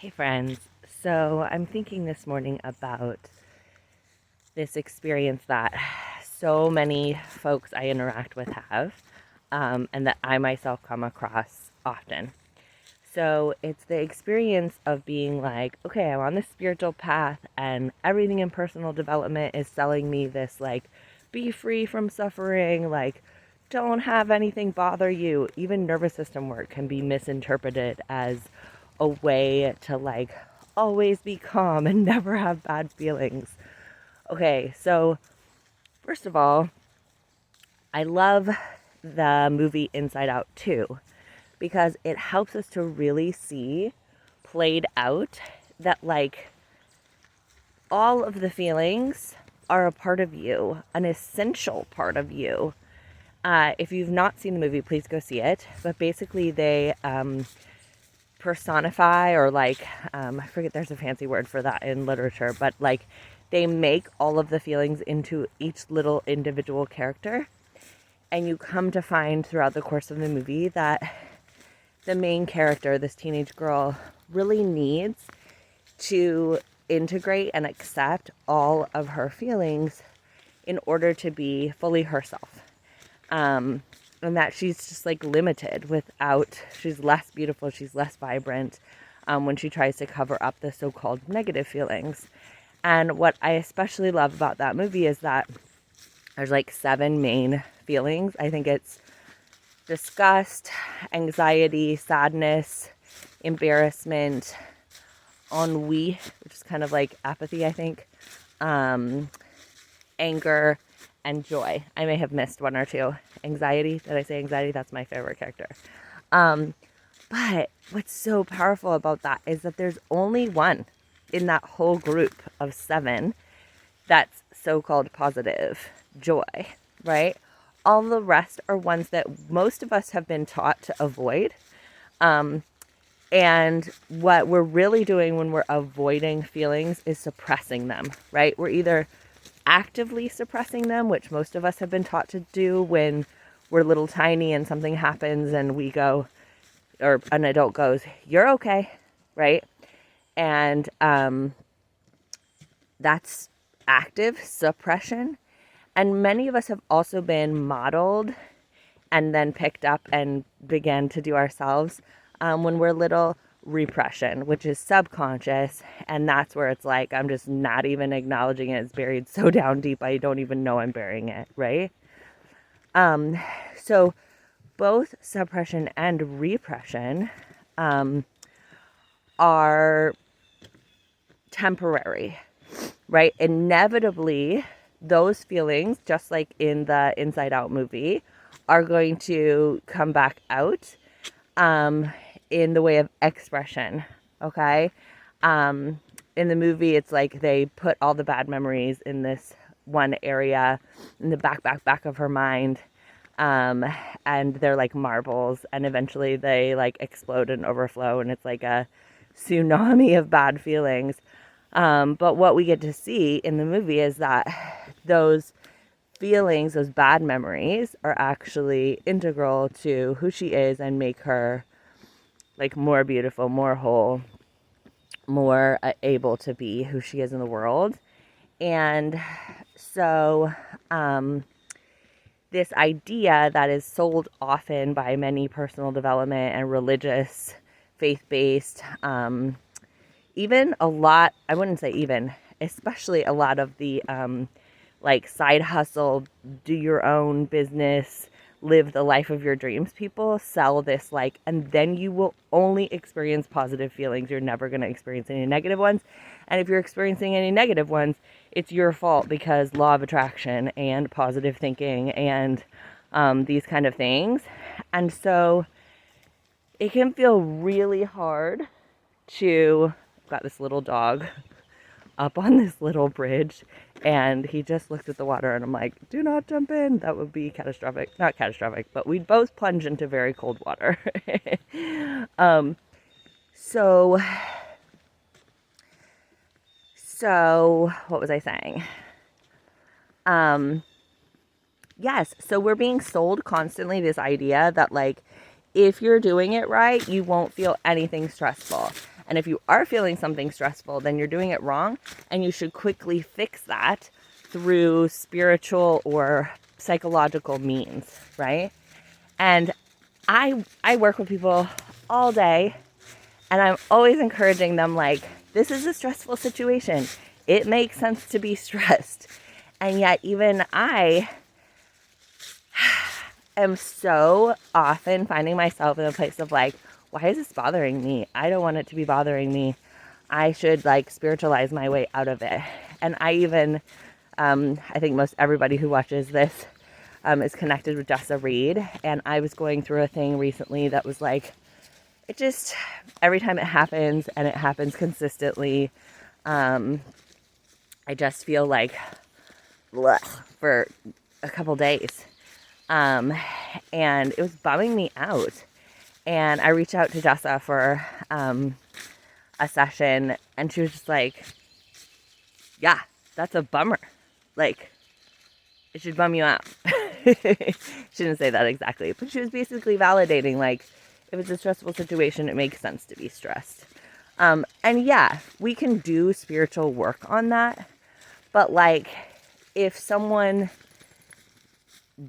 Hey friends, so I'm thinking this morning about this experience that so many folks I interact with have, and that I myself come across often. So it's the experience of being like, okay, I'm on this spiritual path, and everything in personal development is selling me this, like, be free from suffering, like, don't have anything bother you. Even nervous system work can be misinterpreted as a way to, like, always be calm and never have bad feelings. Okay, so first of all, I love the movie Inside Out 2 because it helps us to really see played out that, like, all of the feelings are a part of you, an essential part of you. If you've not seen the movie, please go see it. But basically, they personify, or like, I forget, there's a fancy word for that in literature, but like, they make all of the feelings into each little individual character. And you come to find throughout the course of the movie that the main character, this teenage girl, really needs to integrate and accept all of her feelings in order to be fully herself. And that she's just like limited without, she's less beautiful, she's less vibrant when she tries to cover up the so-called negative feelings. And what I especially love about that movie is that there's like 7 main feelings. I think it's disgust, anxiety, sadness, embarrassment, ennui, which is kind of like apathy, I think, anger, and joy. I may have missed one or two. Anxiety, did I say anxiety? That's my favorite character. But what's so powerful about that is that there's only one in that whole group of 7 that's so-called positive, joy, right? All the rest are ones that most of us have been taught to avoid. And what we're really doing when we're avoiding feelings is suppressing them, right? We're either actively suppressing them, which most of us have been taught to do when we're little tiny and something happens and we go, or an adult goes, you're okay, right? And that's active suppression. And many of us have also been modeled and then picked up and began to do ourselves when we're little, repression, which is subconscious. And that's where it's like, I'm just not even acknowledging it. It's buried so down deep, I don't even know I'm burying it, right? So both suppression and repression are temporary, right? Inevitably, those feelings, just like in the Inside Out movie, are going to come back out in the way of expression, okay? In the movie, it's like they put all the bad memories in this one area in the back of her mind, and they're like marbles, and eventually they like explode and overflow, and it's like a tsunami of bad feelings. But what we get to see in the movie is that those feelings, those bad memories, are actually integral to who she is and make her like more beautiful, more whole, more able to be who she is in the world. And so, this idea that is sold often by many personal development and religious, faith-based, even a lot, I wouldn't say even, especially a lot of the like side hustle, do your own business, live the life of your dreams people sell this, like, and then you will only experience positive feelings. You're never going to experience any negative ones. And if you're experiencing any negative ones, it's your fault, because law of attraction and positive thinking and these kind of things. And so it can feel really hard to, I've got this little dog up on this little bridge, and he just looks at the water, and I'm like, do not jump in. That would be catastrophic. Not catastrophic, but we'd both plunge into very cold water. um, so, so what was I saying? Yes, so we're being sold constantly this idea that, like, if you're doing it right, you won't feel anything stressful. And if you are feeling something stressful, then you're doing it wrong, and you should quickly fix that through spiritual or psychological means, right? And I work with people all day, and I'm always encouraging them, like, this is a stressful situation. It makes sense to be stressed. And yet even I am so often finding myself in a place of like, why is this bothering me? I don't want it to be bothering me. I should like spiritualize my way out of it. And I even, I think most everybody who watches this is connected with Jessa Reed. And I was going through a thing recently that was like, it just, every time it happens and it happens consistently, I just feel like, blech, for a couple days. And it was bumming me out. And I reached out to Jessa for a session, and she was just like, yeah, that's a bummer. Like, it should bum you out. She didn't say that exactly, but she was basically validating, like, if it's a stressful situation, it makes sense to be stressed. And yeah, we can do spiritual work on that, but like, if someone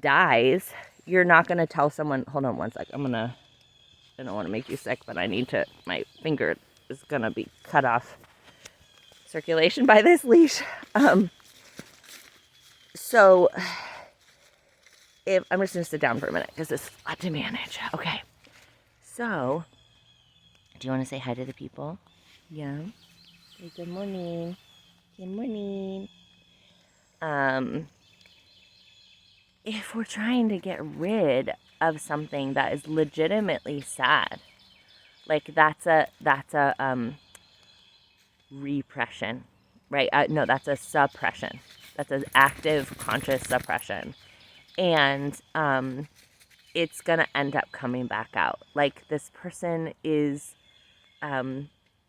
dies, you're not going to tell someone, hold on one sec, I don't want to make you sick, but I need to, my finger is going to be cut off circulation by this leash. So if I'm just going to sit down for a minute because it's a lot to manage. Okay. So, do you want to say hi to the people? Yeah. Hey, good morning. Good morning. If we're trying to get rid of something that is legitimately sad, like that's a repression, right? No, that's a suppression. That's an active conscious suppression. And it's going to end up coming back out. Like this person is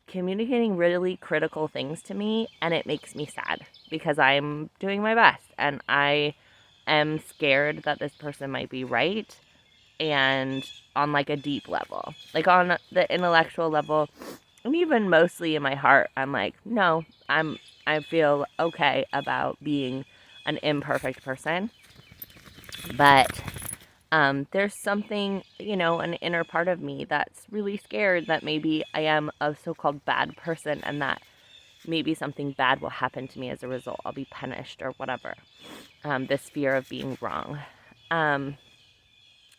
communicating really critical things to me, and it makes me sad because I'm doing my best and I am scared that this person might be right. And on like a deep level, like on the intellectual level, and even mostly in my heart, I'm like, no, I feel okay about being an imperfect person. But there's something, an inner part of me that's really scared that maybe I am a so-called bad person and that maybe something bad will happen to me as a result. I'll be punished or whatever. This fear of being wrong.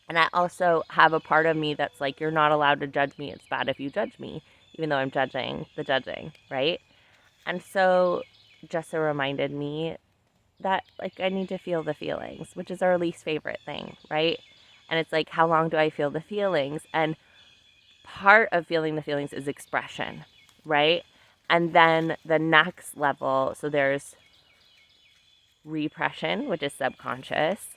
And I also have a part of me that's like, you're not allowed to judge me. It's bad if you judge me, even though I'm judging the judging, right? And so Jessa reminded me that, like, I need to feel the feelings, which is our least favorite thing, right? And it's like, how long do I feel the feelings? And part of feeling the feelings is expression, right? And then the next level, so there's repression, which is subconscious.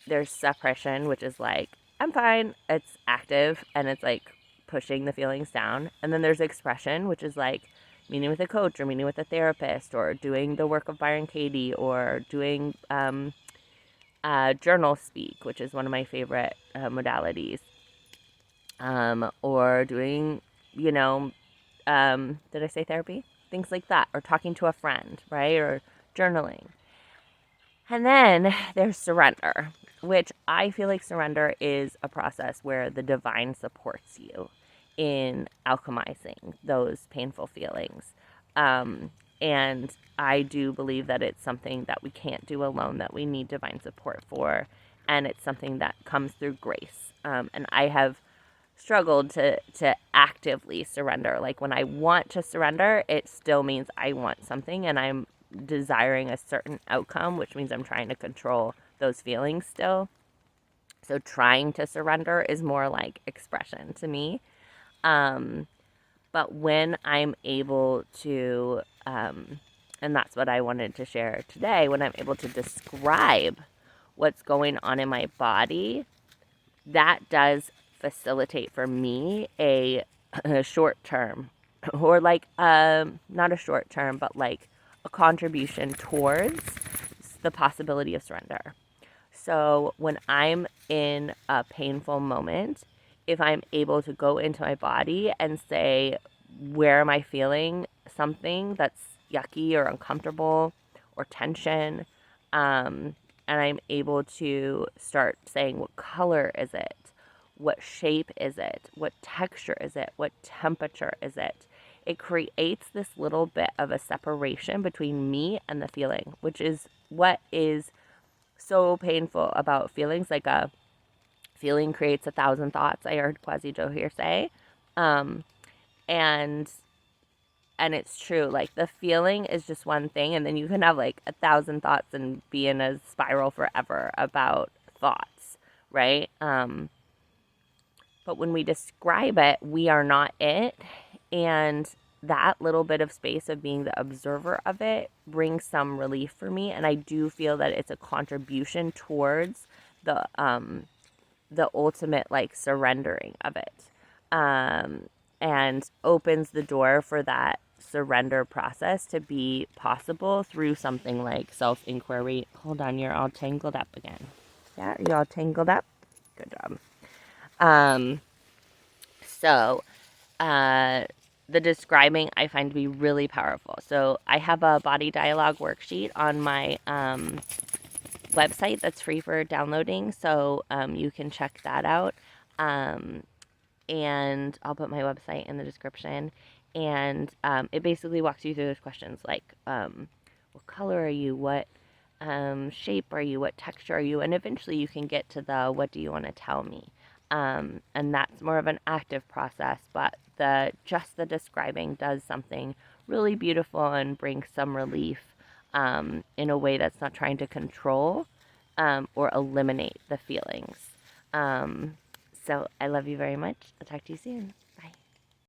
There's suppression, which is like, I'm fine, it's active, and it's like pushing the feelings down. And then there's expression, which is like meeting with a coach or meeting with a therapist or doing the work of Byron Katie or doing journal speak, which is one of my favorite modalities, or doing, did I say therapy? Things like that, or talking to a friend, right? Or journaling. And then there's surrender, which I feel like surrender is a process where the divine supports you in alchemizing those painful feelings. And I do believe that it's something that we can't do alone, that we need divine support for. And it's something that comes through grace. And I have struggled to actively surrender. Like when I want to surrender, it still means I want something and I'm desiring a certain outcome, which means I'm trying to control those feelings still. So trying to surrender is more like expression to me. But when I'm able to, and that's what I wanted to share today, when I'm able to describe what's going on in my body, that does facilitate for me a short term, or like, not a short term, but like a contribution towards the possibility of surrender. So when I'm in a painful moment, if I'm able to go into my body and say, where am I feeling something that's yucky or uncomfortable or tension. And I'm able to start saying, what color is it? What shape is it? What texture is it? What temperature is it? It creates this little bit of a separation between me and the feeling, which is what is so painful about feelings. Like a feeling creates 1,000 thoughts, I heard Quasi Joe here say. Um, and it's true. Like the feeling is just one thing, and then you can have like 1,000 thoughts and be in a spiral forever about thoughts, right? But when we describe it, we are not it. And that little bit of space of being the observer of it brings some relief for me. And I do feel that it's a contribution towards the ultimate like surrendering of it. And opens the door for that surrender process to be possible through something like self-inquiry. Hold on, you're all tangled up again. Yeah, are you all tangled up? Good job. Um, so, uh, the describing I find to be really powerful. So I have a body dialogue worksheet on my website that's free for downloading. So you can check that out. And I'll put my website in the description. And it basically walks you through those questions like, what color are you? What shape are you? What texture are you? And eventually you can get to the what do you want to tell me? And that's more of an active process, but just the describing does something really beautiful and brings some relief in a way that's not trying to control or eliminate the feelings. So I love you very much. I'll talk to you soon.